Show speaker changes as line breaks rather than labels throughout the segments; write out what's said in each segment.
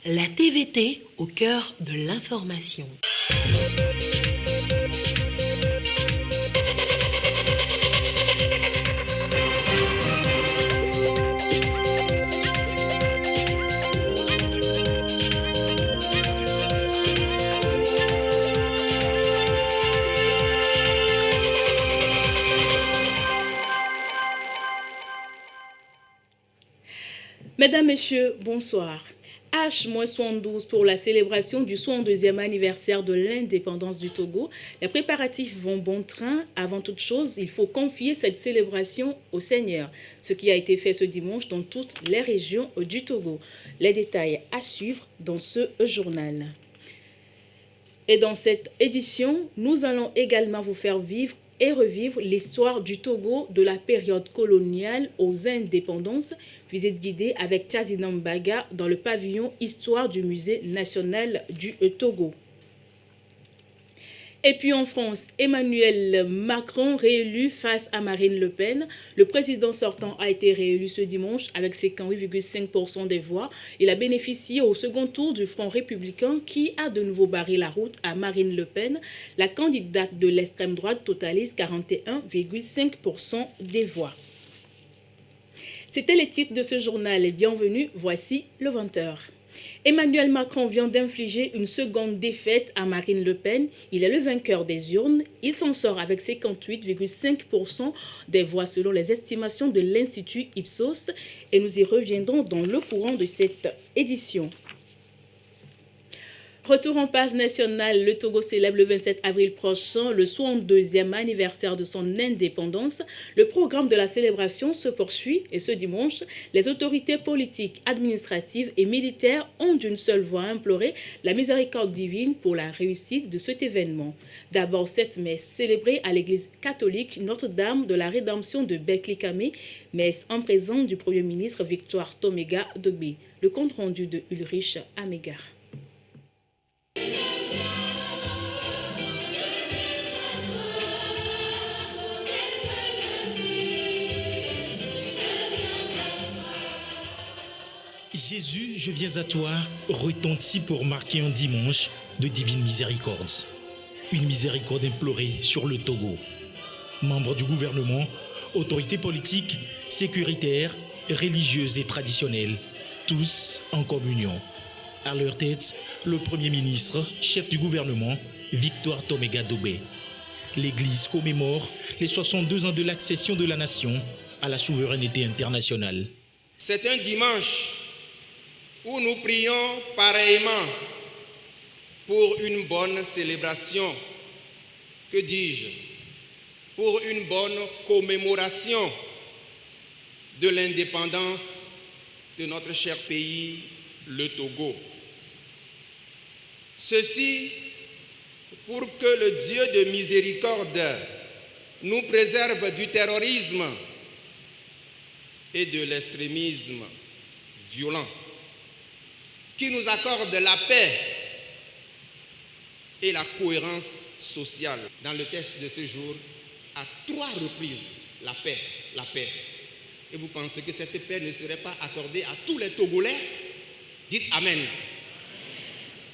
La TVT au cœur de l'information.
Mesdames, Messieurs, bonsoir. H-72 pour la célébration du 62e anniversaire de l'indépendance du Togo. Les préparatifs vont bon train. Avant toute chose, il faut confier cette célébration au Seigneur, ce qui a été fait ce dimanche dans toutes les régions du Togo. Les détails à suivre dans ce journal. Et dans cette édition, nous allons également vous faire vivre et revivre l'histoire du Togo de la période coloniale aux indépendances. Visite guidée avec Tchazinam Baga dans le pavillon Histoire du Musée national du Togo. Et puis en France, Emmanuel Macron réélu face à Marine Le Pen. Le président sortant a été réélu ce dimanche avec 58,5% des voix. Il a bénéficié au second tour du Front républicain qui a de nouveau barré la route à Marine Le Pen. La candidate de l'extrême droite totalise 41,5% des voix. C'était les titres de ce journal et bienvenue, voici le 20h. Emmanuel Macron vient d'infliger une seconde défaite à Marine Le Pen. Il est le vainqueur des urnes. Il s'en sort avec 58,5% des voix selon les estimations de l'Institut Ipsos. Et nous y reviendrons dans le courant de cette édition. Retour en page nationale, le Togo célèbre le 27 avril prochain le 62e anniversaire de son indépendance. Le programme de la célébration se poursuit et ce dimanche, les autorités politiques, administratives et militaires ont d'une seule voix imploré la miséricorde divine pour la réussite de cet événement. D'abord, cette messe célébrée à l'église catholique Notre-Dame de la Rédemption de Beklikame, messe en présence du Premier ministre Victoire Tomega Dogbe. Le compte rendu de Ulrich Amega.
Jésus, je viens à toi, retentit pour marquer un dimanche de divine miséricorde. Une miséricorde implorée sur le Togo. Membres du gouvernement, autorités politiques, sécuritaires, religieuses et traditionnelles, tous en communion. À leur tête, le Premier ministre, chef du gouvernement, Victoire Tomega Dogbe. L'Église commémore les 62 ans de l'accession de la nation à la souveraineté internationale.
C'est un dimanche où nous prions pareillement pour une bonne célébration, que dis-je, pour une bonne commémoration de l'indépendance de notre cher pays, le Togo. Ceci pour que le Dieu de miséricorde nous préserve du terrorisme et de l'extrémisme violent, qui nous accorde la paix et la cohérence sociale. Dans le texte de ce jour, à 3 reprises, la paix, la paix. Et vous pensez que cette paix ne serait pas accordée à tous les Togolais? Dites Amen.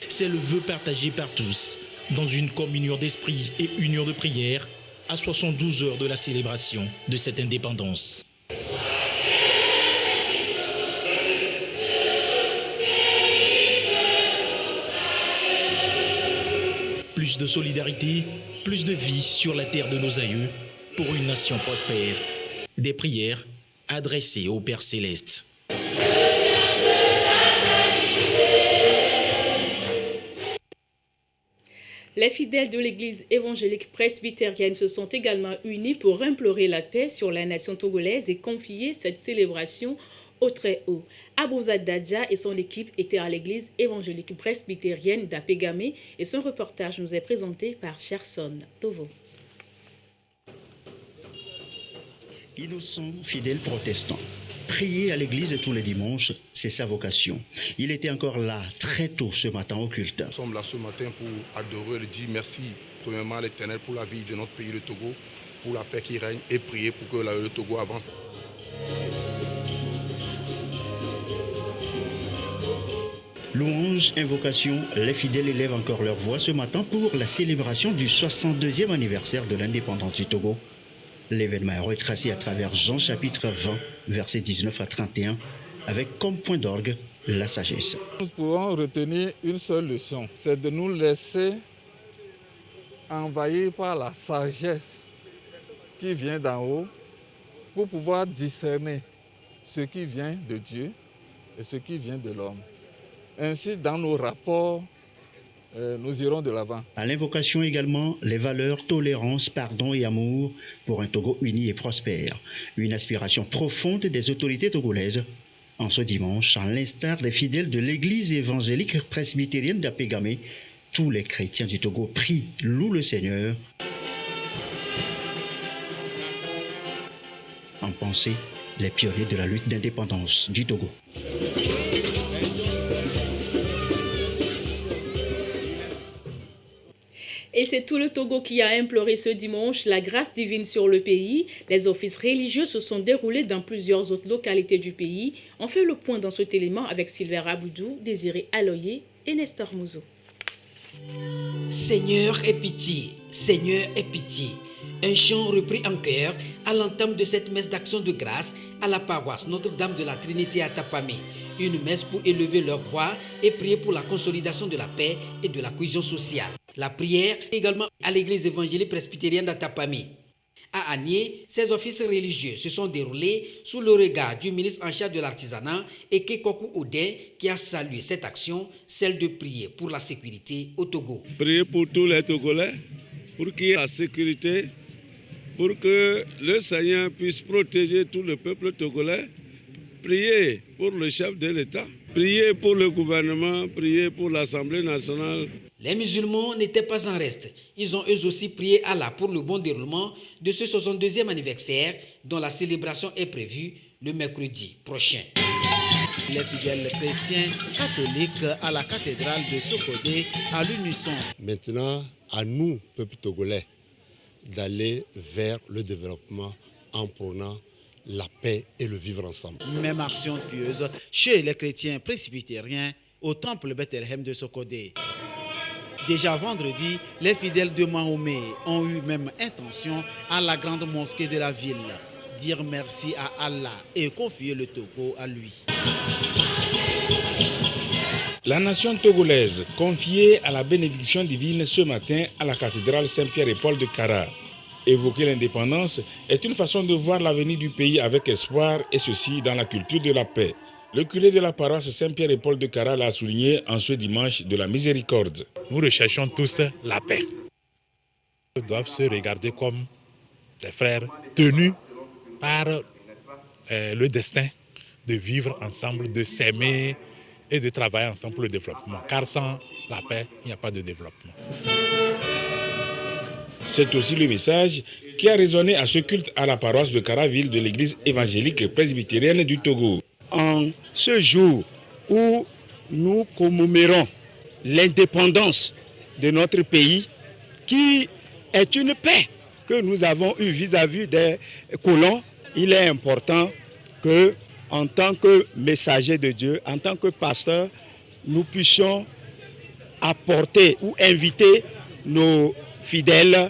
C'est le vœu partagé par tous, dans une communion d'esprit et union de prière, à 72 heures de la célébration de cette indépendance. Plus de solidarité, plus de vie sur la terre de nos aïeux, pour une nation prospère. Des prières adressées au Père Céleste.
Les fidèles de l'Église évangélique presbytérienne se sont également unis pour implorer la paix sur la nation togolaise et confier cette célébration au Très-Haut. Abouza Dadja et son équipe étaient à l'église évangélique presbytérienne d'Apegame et son reportage nous est présenté par Cherson Tovo.
Innocent, fidèle protestant. Prier à l'église tous les dimanches, c'est sa vocation. Il était encore là très tôt ce matin au culte.
Nous sommes là ce matin pour adorer et dire merci premièrement à l'Éternel pour la vie de notre pays, le Togo, pour la paix qui règne et prier pour que le Togo avance.
Louanges, invocations, les fidèles élèvent encore leur voix ce matin pour la célébration du 62e anniversaire de l'indépendance du Togo. L'événement est retracé à travers Jean chapitre 20, versets 19 à 31, avec comme point d'orgue la sagesse.
Nous pouvons retenir une seule leçon, c'est de nous laisser envahir par la sagesse qui vient d'en haut pour pouvoir discerner ce qui vient de Dieu et ce qui vient de l'homme. Ainsi, dans nos rapports, nous irons de l'avant.
À l'invocation également, les valeurs tolérance, pardon et amour pour un Togo uni et prospère. Une aspiration profonde des autorités togolaises. En ce dimanche, à l'instar des fidèles de l'église évangélique presbytérienne d'Apégamé, tous les chrétiens du Togo prient, louent le Seigneur. En pensée, les pionniers de la lutte d'indépendance du Togo.
Et c'est tout le Togo qui a imploré ce dimanche la grâce divine sur le pays. Les offices religieux se sont déroulés dans plusieurs autres localités du pays. On fait le point dans cet élément avec Sylvain Aboudou, Désiré Aloyer et Nestor Mouzo.
Seigneur, aie pitié, Seigneur, aie pitié. Un chant repris en chœur à l'entame de cette messe d'action de grâce à la paroisse Notre-Dame de la Trinité à Tapamé. Une messe pour élever leur voix et prier pour la consolidation de la paix et de la cohésion sociale. La prière également à l'église évangélique presbytérienne d'Atapamé. À Agné, ces offices religieux se sont déroulés sous le regard du ministre en charge de l'artisanat et Kekoku Odin qui a salué cette action, celle de prier pour la sécurité au Togo.
Prier pour tous les Togolais, pour qu'il y ait la sécurité, pour que le Seigneur puisse protéger tout le peuple togolais. Prier pour le chef de l'État, prier pour le gouvernement, prier pour l'Assemblée nationale.
Les musulmans n'étaient pas en reste. Ils ont eux aussi prié Allah pour le bon déroulement de ce 62e anniversaire dont la célébration est prévue le mercredi prochain.
Les fidèles chrétiens catholiques à la cathédrale de Sokodé à l'unisson.
Maintenant, à nous, peuple togolais, d'aller vers le développement en prônant la paix et le vivre ensemble.
Même action pieuse chez les chrétiens presbytériens au temple Bethléem de Sokodé. Déjà vendredi, les fidèles de Mahomet ont eu même intention à la grande mosquée de la ville, dire merci à Allah et confier le Togo à lui.
La nation togolaise confiée à la bénédiction divine ce matin à la cathédrale Saint-Pierre et Paul de Kara. Évoquer l'indépendance est une façon de voir l'avenir du pays avec espoir et ceci dans la culture de la paix. Le curé de la paroisse Saint-Pierre et Paul de Kara l'a souligné en ce dimanche de la miséricorde.
Nous recherchons tous la paix. Ils doivent se regarder comme des frères tenus par le destin de vivre ensemble, de s'aimer et de travailler ensemble pour le développement. Car sans la paix, il n'y a pas de développement.
C'est aussi le message qui a résonné à ce culte à la paroisse de Karaville de l'église évangélique presbytérienne du Togo.
En ce jour où nous commémorons l'indépendance de notre pays, qui est une paix que nous avons eue vis-à-vis des colons, il est important que, en tant que messager de Dieu, en tant que pasteur, nous puissions apporter ou inviter nos fidèles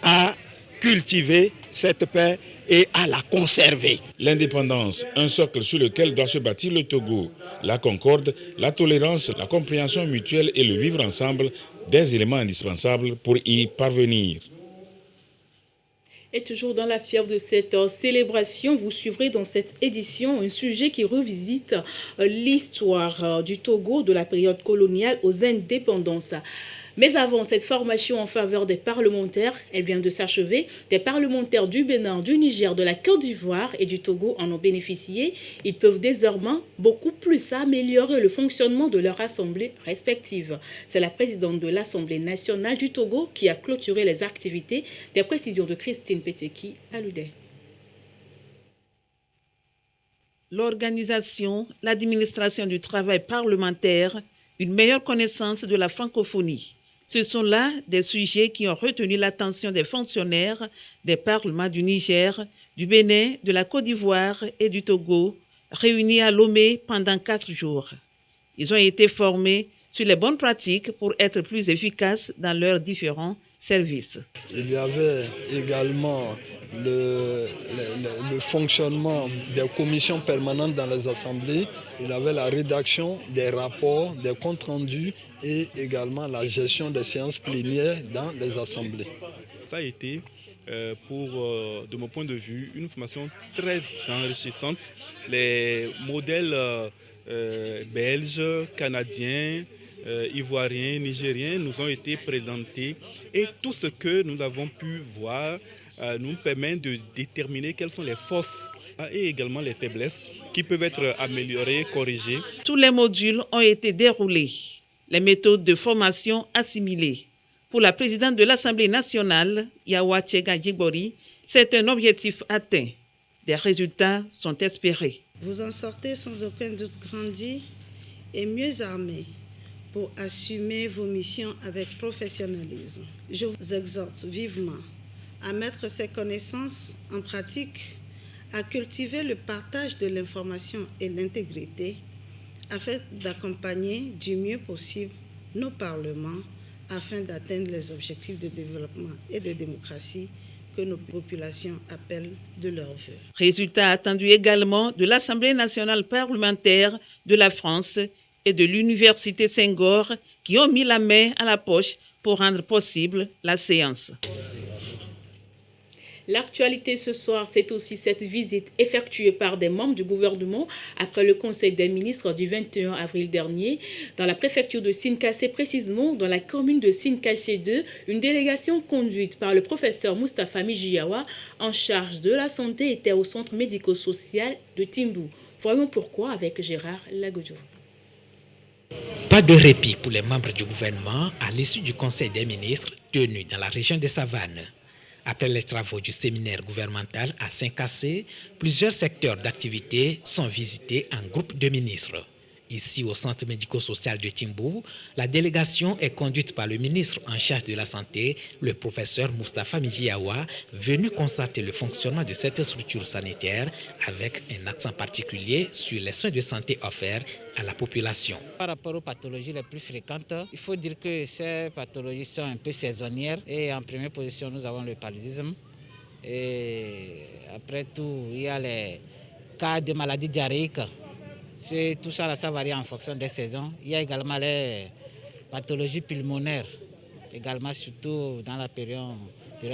à cultiver cette paix et à la conserver.
L'indépendance, un socle sur lequel doit se bâtir le Togo. La concorde, la tolérance, la compréhension mutuelle et le vivre ensemble, des éléments indispensables pour y parvenir.
Et toujours dans la fièvre de cette célébration, vous suivrez dans cette édition un sujet qui revisite l'histoire du Togo de la période coloniale aux indépendances. Mais avant, cette formation en faveur des parlementaires, elle vient de s'achever. Des parlementaires du Bénin, du Niger, de la Côte d'Ivoire et du Togo en ont bénéficié. Ils peuvent désormais beaucoup plus améliorer le fonctionnement de leurs assemblées respectives. C'est la présidente de l'Assemblée nationale du Togo qui a clôturé les activités. Des précisions de Christine Peteki à Ludé.
L'organisation, l'administration du travail parlementaire, une meilleure connaissance de la francophonie. Ce sont là des sujets qui ont retenu l'attention des fonctionnaires des parlements du Niger, du Bénin, de la Côte d'Ivoire et du Togo, réunis à Lomé pendant 4 jours. Ils ont été formés sur les bonnes pratiques pour être plus efficaces dans leurs différents services.
Il y avait également le fonctionnement des commissions permanentes dans les assemblées. Il y avait la rédaction des rapports, des comptes rendus et également la gestion des séances plénières dans les assemblées.
Ça a été, de mon point de vue, une formation très enrichissante. Les modèles belges, canadiens, ivoiriens, nigériens nous ont été présentés et tout ce que nous avons pu voir nous permet de déterminer quelles sont les forces et également les faiblesses qui peuvent être améliorées, corrigées.
Tous les modules ont été déroulés, les méthodes de formation assimilées. Pour la présidente de l'Assemblée nationale, Yawa Tchega Djigbori, c'est un objectif atteint. Des résultats sont espérés.
Vous en sortez sans aucun doute grandi et mieux armé pour assumer vos missions avec professionnalisme. Je vous exhorte vivement à mettre ces connaissances en pratique, à cultiver le partage de l'information et l'intégrité, afin d'accompagner du mieux possible nos parlements, afin d'atteindre les objectifs de développement et de démocratie que nos populations appellent de leur vœu.
Résultat attendu également de l'Assemblée nationale parlementaire de la France et de l'Université Senghor qui ont mis la main à la poche pour rendre possible la séance.
L'actualité ce soir, c'est aussi cette visite effectuée par des membres du gouvernement après le Conseil des ministres du 21 avril dernier dans la préfecture de Sine-Kassé, précisément dans la commune de Sine-Kassé 2, une délégation conduite par le professeur Moustapha Mijiawa en charge de la santé était au centre médico-social de Timbou. Voyons pourquoi avec Gérard Lagodjo.
Pas de répit pour les membres du gouvernement à l'issue du Conseil des ministres tenu dans la région des Savanes. Après les travaux du séminaire gouvernemental à Sine-Kassé, plusieurs secteurs d'activité sont visités en groupe de ministres. Ici, au centre médico-social de Timbou, la délégation est conduite par le ministre en charge de la santé, le professeur Moustapha Mijiawa, venu constater le fonctionnement de cette structure sanitaire avec un accent particulier sur les soins de santé offerts à la population.
Par rapport aux pathologies les plus fréquentes, il faut dire que ces pathologies sont un peu saisonnières. Et en première position, nous avons le paludisme. Et après tout, il y a les cas de maladies diarrhéiques. Tout ça, ça varie en fonction des saisons. Il y a également les pathologies pulmonaires, également surtout dans la période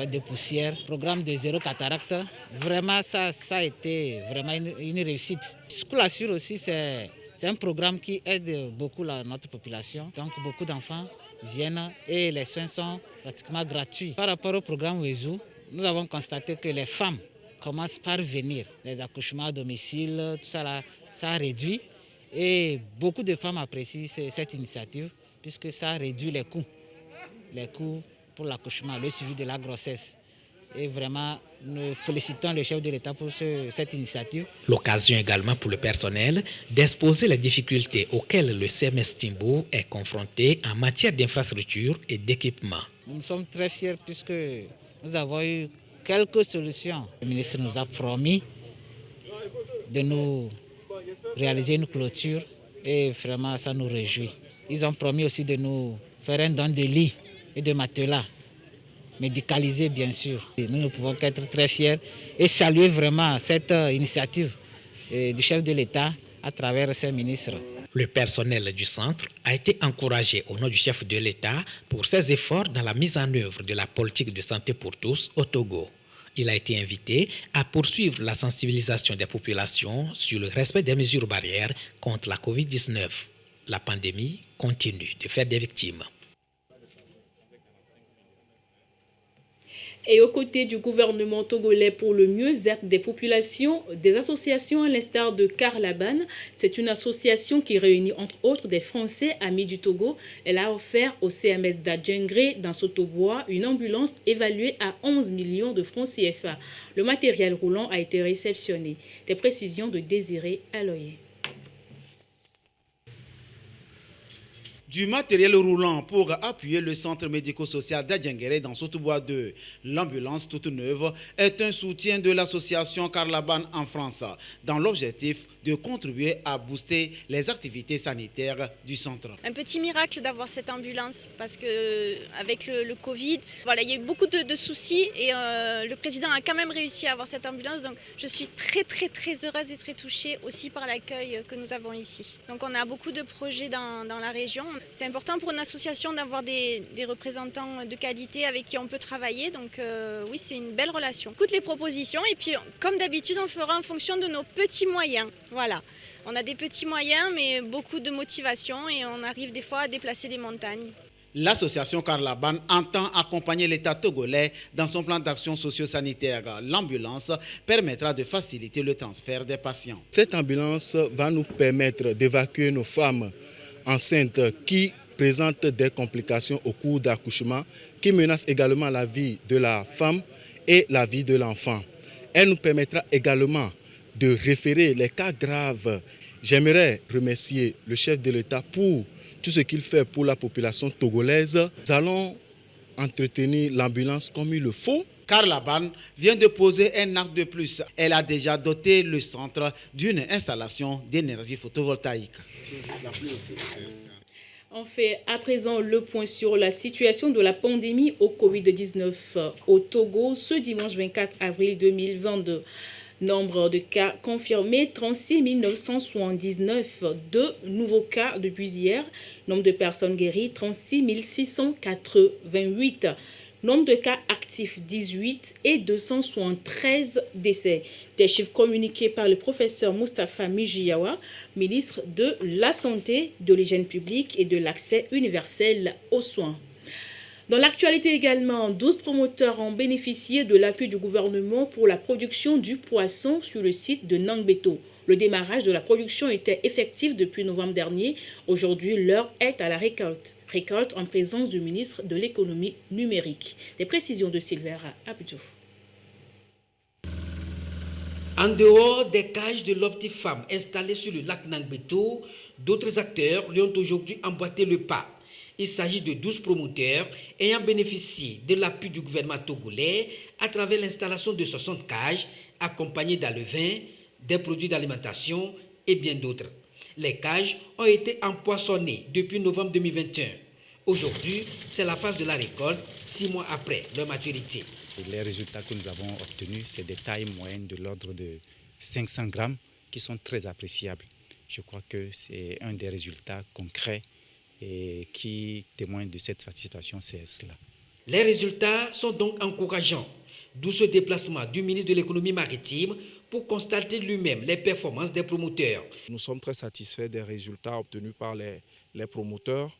de poussière. Programme de zéro cataracte, vraiment ça a été vraiment une réussite. School Assure aussi, c'est un programme qui aide beaucoup notre population. Donc beaucoup d'enfants viennent et les soins sont pratiquement gratuits. Par rapport au programme Wezu, nous avons constaté que les femmes commencent par venir. Les accouchements à domicile, tout ça, là, ça a réduit. Et beaucoup de femmes apprécient cette initiative puisque ça réduit les coûts pour l'accouchement, le suivi de la grossesse. Et vraiment, nous félicitons le chef de l'État pour cette initiative.
L'occasion également pour le personnel d'exposer les difficultés auxquelles le CMS Timbou est confronté en matière d'infrastructure et d'équipement.
Nous sommes très fiers puisque nous avons eu quelques solutions. Le ministre nous a promis de nous réaliser une clôture et vraiment ça nous réjouit. Ils ont promis aussi de nous faire un don de lits et de matelas, médicalisés bien sûr. Et nous ne pouvons qu'être très fiers et saluer vraiment cette initiative du chef de l'État à travers ses ministres.
Le personnel du centre a été encouragé au nom du chef de l'État pour ses efforts dans la mise en œuvre de la politique de santé pour tous au Togo. Il a été invité à poursuivre la sensibilisation des populations sur le respect des mesures barrières contre la Covid-19. La pandémie continue de faire des victimes.
Et aux côtés du gouvernement togolais pour le mieux-être des populations, des associations à l'instar de Carlaban, c'est une association qui réunit entre autres des Français amis du Togo. Elle a offert au CMS d'Adjengré dans Sotobois une ambulance évaluée à 11 millions de francs CFA. Le matériel roulant a été réceptionné. Des précisions de Désiré Aloye.
Du matériel roulant pour appuyer le centre médico-social d'Adjengere dans Sotobois 2. L'ambulance toute neuve est un soutien de l'association Carlaban en France dans l'objectif de contribuer à booster les activités sanitaires du centre.
Un petit miracle d'avoir cette ambulance parce que avec le Covid, voilà, il y a eu beaucoup de soucis et le président a quand même réussi à avoir cette ambulance. Donc je suis très heureuse et très touchée aussi par l'accueil que nous avons ici. Donc on a beaucoup de projets dans la région. C'est important pour une association d'avoir des représentants de qualité avec qui on peut travailler. Donc oui, c'est une belle relation. On écoute les propositions et puis comme d'habitude, on fera en fonction de nos petits moyens. Voilà. On a des petits moyens mais beaucoup de motivation et on arrive des fois à déplacer des montagnes.
L'association Carlaban entend accompagner l'État togolais dans son plan d'action socio-sanitaire. L'ambulance permettra de faciliter le transfert des patients.
Cette ambulance va nous permettre d'évacuer nos femmes enceintes qui présentent des complications au cours d'accouchement, qui menacent également la vie de la femme et la vie de l'enfant. Elle nous permettra également de référer les cas graves. J'aimerais remercier le chef de l'État pour tout ce qu'il fait pour la population togolaise. Nous allons entretenir l'ambulance comme il le faut.
Carlaban vient de poser un acte de plus. Elle a déjà doté le centre d'une installation d'énergie photovoltaïque.
On fait à présent le point sur la situation de la pandémie au Covid-19 au Togo ce dimanche 24 avril 2022. Nombre de cas confirmés, 36 979. 2 nouveaux cas depuis hier. Nombre de personnes guéries, 36 688. Nombre de cas actifs, 18 et 273 décès. Des chiffres communiqués par le professeur Moustapha Mijiawa, ministre de la Santé, de l'Hygiène publique et de l'accès universel aux soins. Dans l'actualité également, 12 promoteurs ont bénéficié de l'appui du gouvernement pour la production du poisson sur le site de Nangbeto. Le démarrage de la production était effectif depuis novembre dernier. Aujourd'hui, l'heure est à la récolte. Récolte en présence du ministre de l'économie numérique. Des précisions de Sylvain Abdou.
En dehors des cages de l'Optifam installées sur le lac Nangbeto, d'autres acteurs lui ont aujourd'hui emboîté le pas. Il s'agit de 12 promoteurs ayant bénéficié de l'appui du gouvernement togolais à travers l'installation de 60 cages accompagnées d'alevins, des produits d'alimentation et bien d'autres. Les cages ont été empoisonnées depuis novembre 2021. Aujourd'hui, c'est la phase de la récolte, 6 mois après leur maturité.
Les résultats que nous avons obtenus, c'est des tailles moyennes de l'ordre de 500 grammes qui sont très appréciables. Je crois que c'est un des résultats concrets et qui témoigne de cette satisfaction, c'est cela.
Les résultats sont donc encourageants, d'où ce déplacement du ministre de l'économie maritime pour constater lui-même les performances des promoteurs.
Nous sommes très satisfaits des résultats obtenus par les promoteurs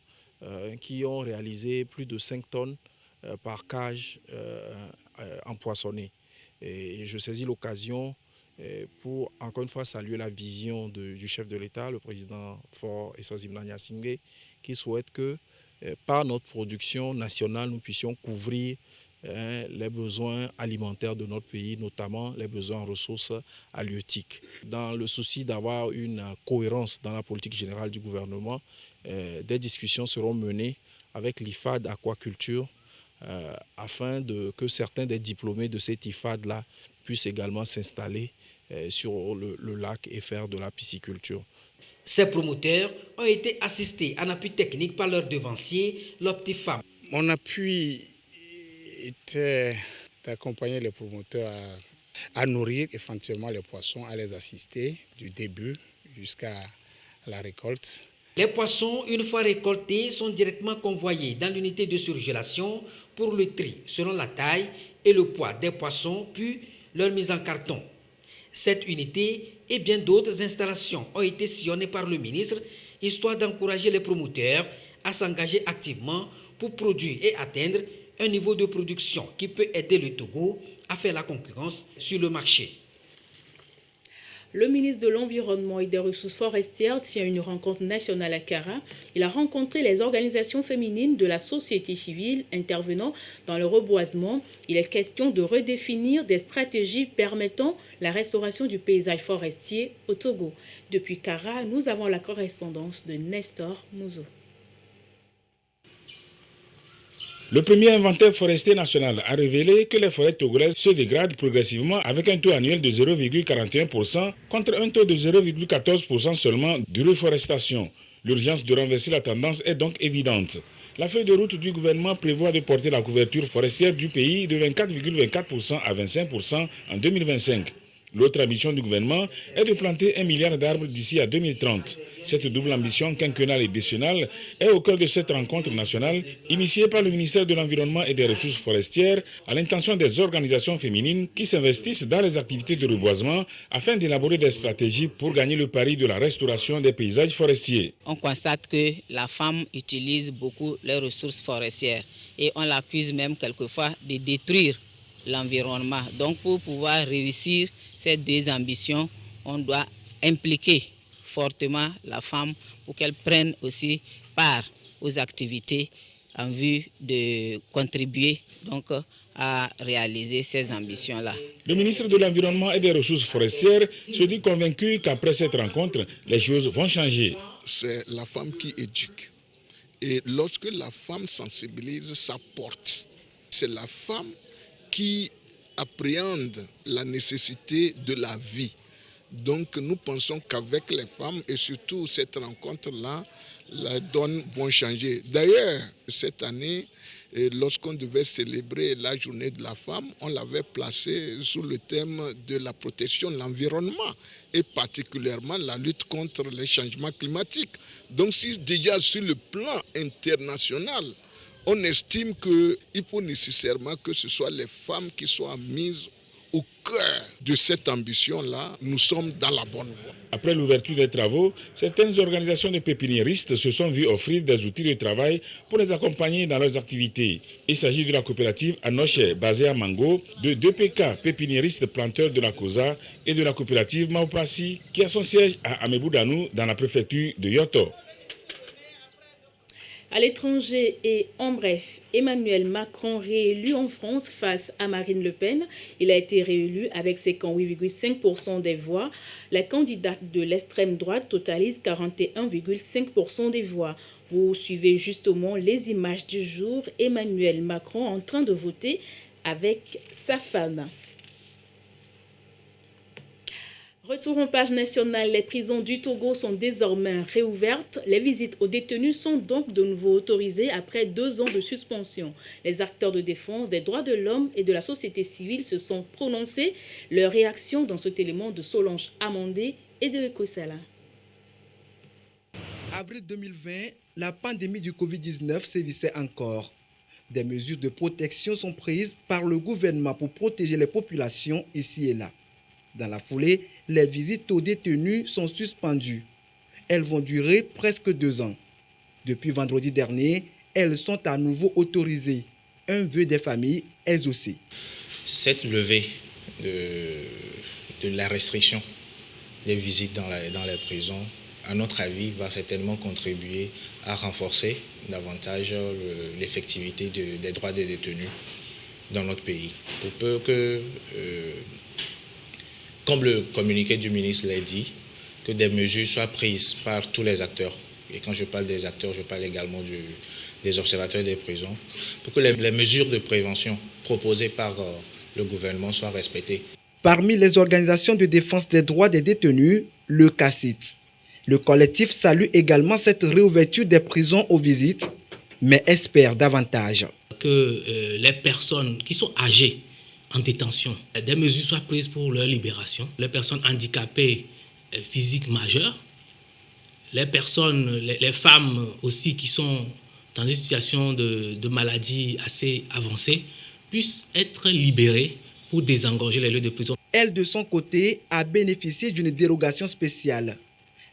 qui ont réalisé plus de 5 tonnes par cage empoisonnée. Et je saisis l'occasion pour encore une fois saluer la vision du chef de l'État, le président Faure Eswazimana Gnassingbé, qui souhaite que par notre production nationale, nous puissions couvrir les besoins alimentaires de notre pays, notamment les besoins en ressources halieutiques. Dans le souci d'avoir une cohérence dans la politique générale du gouvernement, des discussions seront menées avec l'IFAD Aquaculture afin que certains des diplômés de cet IFAD-là puissent également s'installer sur le lac et faire de la pisciculture.
Ces promoteurs ont été assistés en appui technique par leur devancier, l'Optifam.
Mon appui était d'accompagner les promoteurs à nourrir éventuellement les poissons, à les assister du début jusqu'à la récolte.
Les poissons, une fois récoltés, sont directement convoyés dans l'unité de surgélation pour le tri selon la taille et le poids des poissons, puis leur mise en carton. Cette unité et bien d'autres installations ont été sillonnées par le ministre, histoire d'encourager les promoteurs à s'engager activement pour produire et atteindre un niveau de production qui peut aider le Togo à faire la concurrence sur le marché.
Le ministre de l'Environnement et des Ressources forestières tient une rencontre nationale à Kara. Il a rencontré les organisations féminines de la société civile intervenant dans le reboisement. Il est question de redéfinir des stratégies permettant la restauration du paysage forestier au Togo. Depuis Kara, nous avons la correspondance de Nestor Mouzo.
Le premier inventaire forestier national a révélé que les forêts togolaises se dégradent progressivement avec un taux annuel de 0,41% contre un taux de 0,14% seulement de reforestation. L'urgence de renverser la tendance est donc évidente. La feuille de route du gouvernement prévoit de porter la couverture forestière du pays de 24,24% à 25% en 2025. L'autre ambition du gouvernement est de planter 1 milliard d'arbres d'ici à 2030. Cette double ambition quinquennale et décennale est au cœur de cette rencontre nationale initiée par le ministère de l'Environnement et des Ressources forestières à l'intention des organisations féminines qui s'investissent dans les activités de reboisement afin d'élaborer des stratégies pour gagner le pari de la restauration des paysages forestiers.
On constate que la femme utilise beaucoup les ressources forestières et on l'accuse même quelquefois de détruire l'environnement. Donc pour pouvoir réussir ces deux ambitions, on doit impliquer fortement la femme pour qu'elle prenne aussi part aux activités en vue de contribuer donc à réaliser ces ambitions-là.
Le ministre de l'Environnement et des Ressources forestières se dit convaincu qu'après cette rencontre, les choses vont changer.
C'est la femme qui éduque. Et lorsque la femme sensibilise, ça porte. C'est la femme qui appréhende la nécessité de la vie. Donc nous pensons qu'avec les femmes et surtout cette rencontre-là, la donne vont changer. D'ailleurs, cette année, lorsqu'on devait célébrer la journée de la femme, on l'avait placée sous le thème de la protection de l'environnement et particulièrement la lutte contre les changements climatiques. Donc si déjà sur le plan international, on estime qu'il faut nécessairement que ce soit les femmes qui soient mises au cœur de cette ambition-là. Nous sommes dans la bonne voie.
Après l'ouverture des travaux, certaines organisations de pépiniéristes se sont vues offrir des outils de travail pour les accompagner dans leurs activités. Il s'agit de la coopérative Anoche basée à Mango, de 2 PK pépiniéristes planteurs de la COSA et de la coopérative Maupassi qui a son siège à Ameboudanou dans la préfecture de Yoto.
À l'étranger et en bref, Emmanuel Macron réélu en France face à Marine Le Pen. Il a été réélu avec 58,5% des voix. La candidate de l'extrême droite totalise 41,5% des voix. Vous suivez justement les images du jour. Emmanuel Macron en train de voter avec sa femme. Retour en page nationale, les prisons du Togo sont désormais réouvertes. Les visites aux détenus sont donc de nouveau autorisées après 2 ans de suspension. Les acteurs de défense des droits de l'homme et de la société civile se sont prononcés. Leur réaction dans cet élément de Solange Amandé et de Ekosala.
Avril 2020, la pandémie du Covid-19 sévissait encore. Des mesures de protection sont prises par le gouvernement pour protéger les populations ici et là. Dans la foulée, les visites aux détenus sont suspendues. Elles vont durer presque 2 ans. Depuis vendredi dernier, elles sont à nouveau autorisées. Un vœu des familles est exaucé.
Cette levée de la restriction des visites dans les prisons, à notre avis, va certainement contribuer à renforcer davantage l'effectivité des droits des détenus dans notre pays. Pour peu que... comme le communiqué du ministre l'a dit, que des mesures soient prises par tous les acteurs. Et quand je parle des acteurs, je parle également des observateurs des prisons, pour que les mesures de prévention proposées par le gouvernement soient respectées.
Parmi les organisations de défense des droits des détenus, le CACIT. Le collectif salue également cette réouverture des prisons aux visites, mais espère davantage.
Que les personnes qui sont âgées en détention, des mesures soient prises pour leur libération. Les personnes handicapées physiques majeures, les femmes aussi qui sont dans une situation de maladie assez avancée, puissent être libérées pour désengorger les lieux de prison.
Elle, de son côté, a bénéficié d'une dérogation spéciale.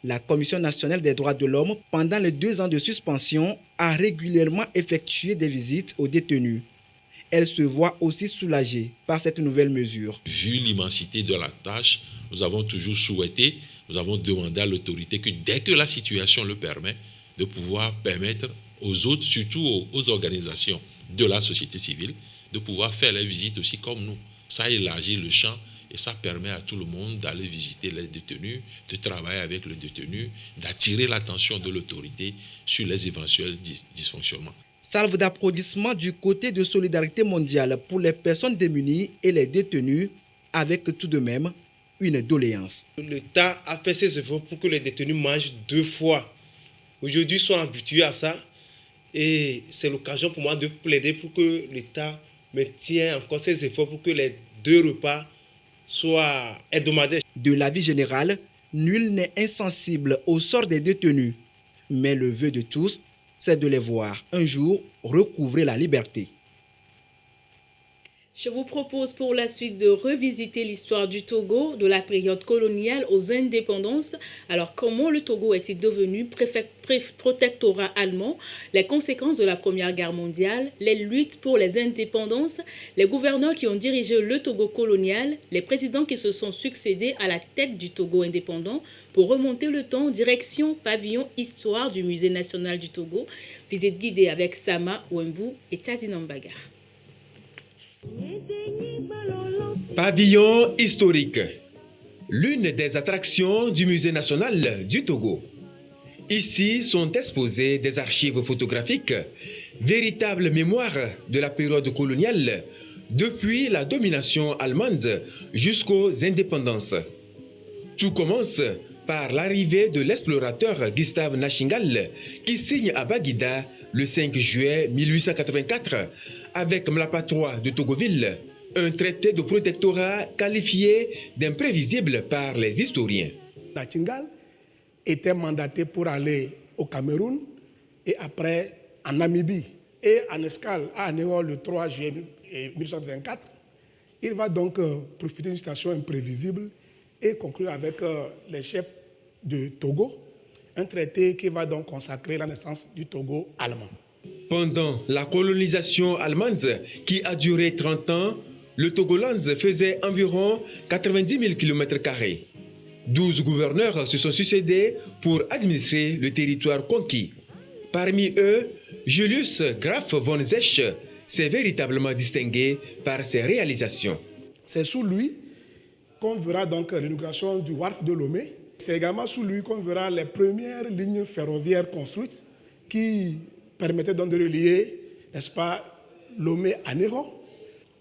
La Commission nationale des droits de l'homme, pendant les 2 ans de suspension, a régulièrement effectué des visites aux détenus. Elle se voit aussi soulagée par cette nouvelle mesure.
Vu l'immensité de la tâche, nous avons toujours souhaité, nous avons demandé à l'autorité que dès que la situation le permet, de pouvoir permettre aux autres, surtout aux organisations de la société civile, de pouvoir faire les visites aussi comme nous. Ça élargit le champ et ça permet à tout le monde d'aller visiter les détenus, de travailler avec les détenus, d'attirer l'attention de l'autorité sur les éventuels dysfonctionnements.
Salve d'applaudissements du côté de Solidarité mondiale pour les personnes démunies et les détenus, avec tout de même une doléance.
L'État a fait ses efforts pour que les détenus mangent 2 fois. Aujourd'hui, ils sont habitués à ça. Et c'est l'occasion pour moi de plaider pour que l'État maintienne encore ses efforts pour que les 2 repas soient hebdomadaires.
De l'avis général, nul n'est insensible au sort des détenus. Mais le vœu de tous, c'est de les voir un jour recouvrer la liberté.
Je vous propose pour la suite de revisiter l'histoire du Togo, de la période coloniale aux indépendances. Alors, comment le Togo est-il devenu protectorat allemand? Les conséquences de la Première Guerre mondiale, les luttes pour les indépendances, les gouverneurs qui ont dirigé le Togo colonial, les présidents qui se sont succédés à la tête du Togo indépendant. Pour remonter le temps, direction pavillon Histoire du Musée national du Togo. Visite guidée avec Sama Wembu et Tazinambaga.
Pavillon historique, l'une des attractions du Musée national du Togo. Ici sont exposées des archives photographiques, véritables mémoires de la période coloniale, depuis la domination allemande jusqu'aux indépendances. Tout commence par l'arrivée de l'explorateur Gustave Nachingall, qui signe à Baguida le 5 juillet 1884 avec Mlapa III de Togoville, un traité de protectorat qualifié d'imprévisible par les historiens.
Nachingall était mandaté pour aller au Cameroun et après en Namibie et en escale à Anéo le 3 juillet 1824. Il va donc profiter d'une situation imprévisible et conclure avec les chefs de Togo un traité qui va donc consacrer la naissance du Togo allemand.
Pendant la colonisation allemande qui a duré 30 ans, le Togoland faisait environ 90 000 km². 12 gouverneurs se sont succédés pour administrer le territoire conquis. Parmi eux, Julius Graf von Zech s'est véritablement distingué par ses réalisations.
C'est sous lui qu'on verra donc l'inauguration du Wharf de Lomé. C'est également sous lui qu'on verra les premières lignes ferroviaires construites qui permettaient donc de relier, n'est-ce pas, Lomé à Néro.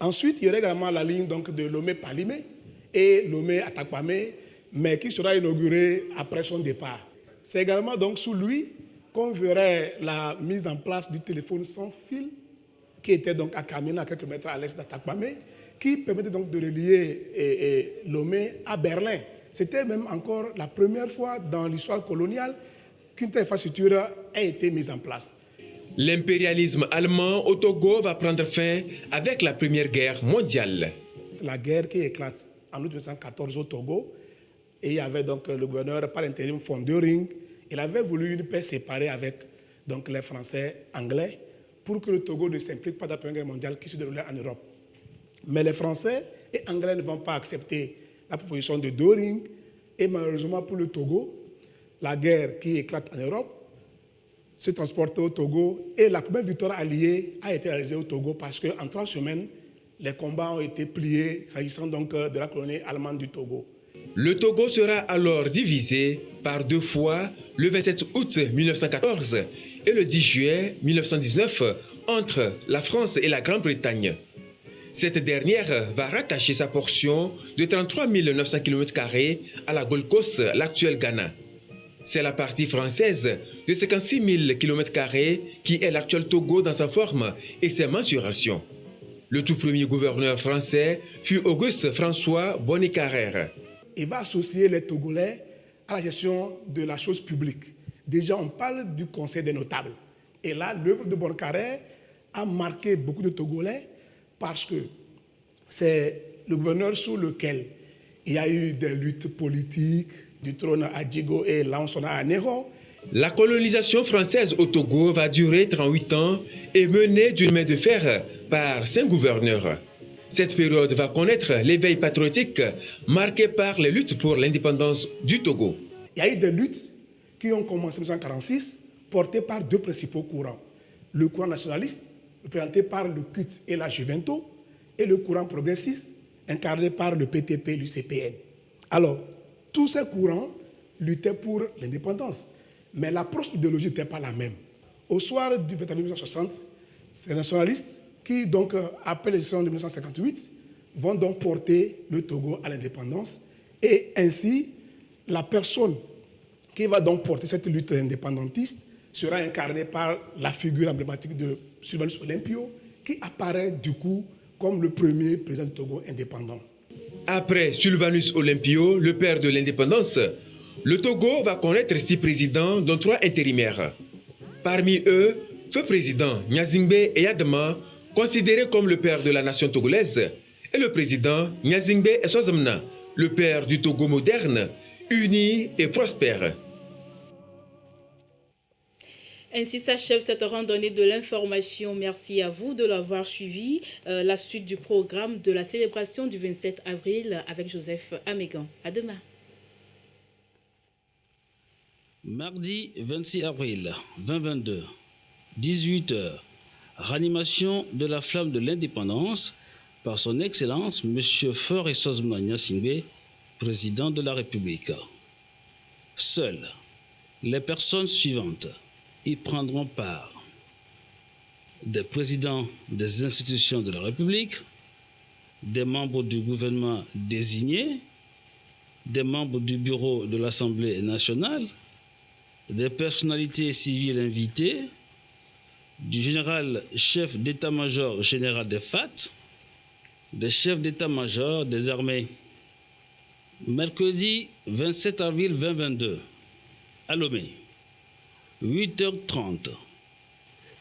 Ensuite, il y aura également la ligne donc, de Lomé-Palimé et Lomé-Atakpamé, mais qui sera inaugurée après son départ. C'est également donc sous lui qu'on verrait la mise en place du téléphone sans fil, qui était donc à Kamina, à quelques mètres à l'est d'Atakpamé, qui permettait donc de relier Lomé à Berlin. C'était même encore la première fois dans l'histoire coloniale qu'une telle infrastructure a été mise en place.
L'impérialisme allemand au Togo va prendre fin avec la Première Guerre mondiale.
La guerre qui éclate en août 1914 au Togo, et il y avait donc le gouverneur par intérim von Döring. Il avait voulu une paix séparée avec donc, les Français anglais pour que le Togo ne s'implique pas dans la Première Guerre mondiale qui se déroulait en Europe. Mais les Français et Anglais ne vont pas accepter la proposition de Döring, et malheureusement pour le Togo, la guerre qui éclate en Europe se transporte au Togo et la première victoire alliée a été réalisée au Togo parce qu'en 3 semaines, les combats ont été pliés s'agissant donc de la colonie allemande du Togo.
Le Togo sera alors divisé par 2 fois le 27 août 1914 et le 10 juillet 1919 entre la France et la Grande-Bretagne. Cette dernière va rattacher sa portion de 33 900 km² à la Gold Coast, l'actuel Ghana. C'est la partie française de 56 000 km² qui est l'actuel Togo dans sa forme et ses mensurations. Le tout premier gouverneur français fut Auguste François Bonnet-Carrère.
Il va associer les Togolais à la gestion de la chose publique. Déjà, on parle du Conseil des notables. Et là, l'œuvre de Bonnet-Carrère a marqué beaucoup de Togolais parce que c'est le gouverneur sous lequel il y a eu des luttes politiques, du trône à Djigo et Lansona à Néro.
La colonisation française au Togo va durer 38 ans et menée d'une main de fer par 5 gouverneurs. Cette période va connaître l'éveil patriotique marqué par les luttes pour l'indépendance du Togo.
Il y a eu des luttes qui ont commencé en 1946, portées par 2 principaux courants. Le courant nationaliste, représenté par le CUT et la Juvento, et le courant progressiste, incarné par le PTP et l'UCPN. Alors, tous ces courants luttaient pour l'indépendance, mais l'approche idéologique n'était pas la même. Au soir du 21 1960, Ces nationalistes qui, donc, après l'élection de 1958, vont donc porter le Togo à l'indépendance. Et ainsi, la personne qui va donc porter cette lutte indépendantiste sera incarnée par la figure emblématique de Sylvanus Olympio, qui apparaît du coup comme le premier président du Togo indépendant.
Après Sylvanus Olympio, le père de l'indépendance, le Togo va connaître 6 présidents, dont 3 intérimaires. Parmi eux, feu président Nyazingbe Eyadema, considéré comme le père de la nation togolaise, et le président Nyazingbe Eswazamna, le père du Togo moderne, uni et prospère.
Ainsi s'achève cette randonnée de l'information. Merci à vous de l'avoir suivi. La suite du programme de la célébration du 27 avril avec Joseph Amégan. À demain.
Mardi 26 avril 2022, 18h, ranimation de la flamme de l'indépendance par son Excellence M. Faure Eswazamna Nyasingbe, président de la République. Seules les personnes suivantes y prendront part: des présidents des institutions de la République, des membres du gouvernement désignés, des membres du bureau de l'Assemblée nationale, des personnalités civiles invitées, du général chef d'état-major général des FAT, des chefs d'état-major des armées. Mercredi 27 avril 2022, à Lomé, 8h30,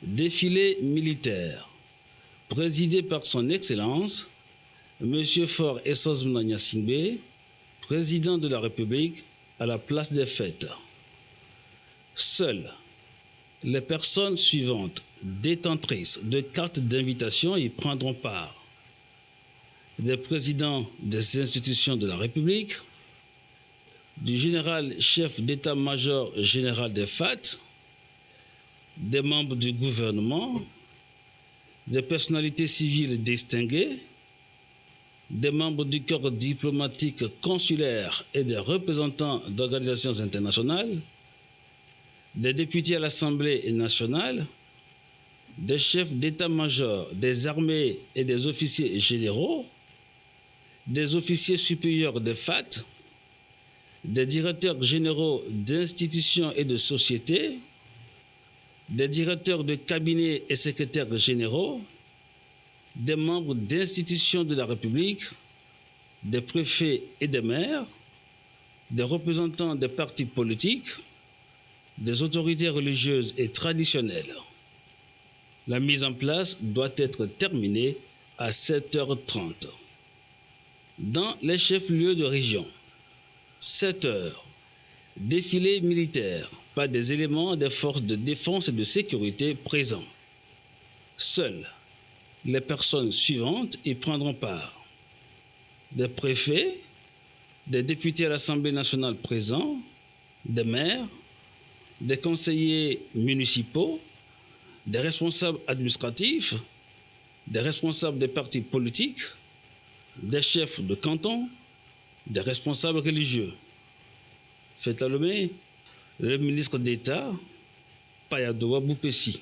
défilé militaire, présidé par son Excellence, M. Faure Eswazamna Nyasingbe, président de la République, à la place des Fêtes. Seules les personnes suivantes, détentrices de cartes d'invitation, y prendront part: des présidents des institutions de la République, du général chef d'état-major général des FAT, des membres du gouvernement, des personnalités civiles distinguées, des membres du corps diplomatique consulaire et des représentants d'organisations internationales, des députés à l'Assemblée nationale, des chefs d'état-major des armées et des officiers généraux, des officiers supérieurs des FAT, des directeurs généraux d'institutions et de sociétés, des directeurs de cabinets et secrétaires généraux, des membres d'institutions de la République, des préfets et des maires, des représentants des partis politiques, des autorités religieuses et traditionnelles. La mise en place doit être terminée à 7h30. Dans les chefs-lieux de région, 7h, défilé militaire par des éléments des forces de défense et de sécurité présents. Seules les personnes suivantes y prendront part: des préfets, des députés à l'Assemblée nationale présents, des maires, des conseillers municipaux, des responsables administratifs, des responsables des partis politiques, des chefs de canton, des responsables religieux. Fait à Lomé, le ministre d'État, Payadowa Boupessi.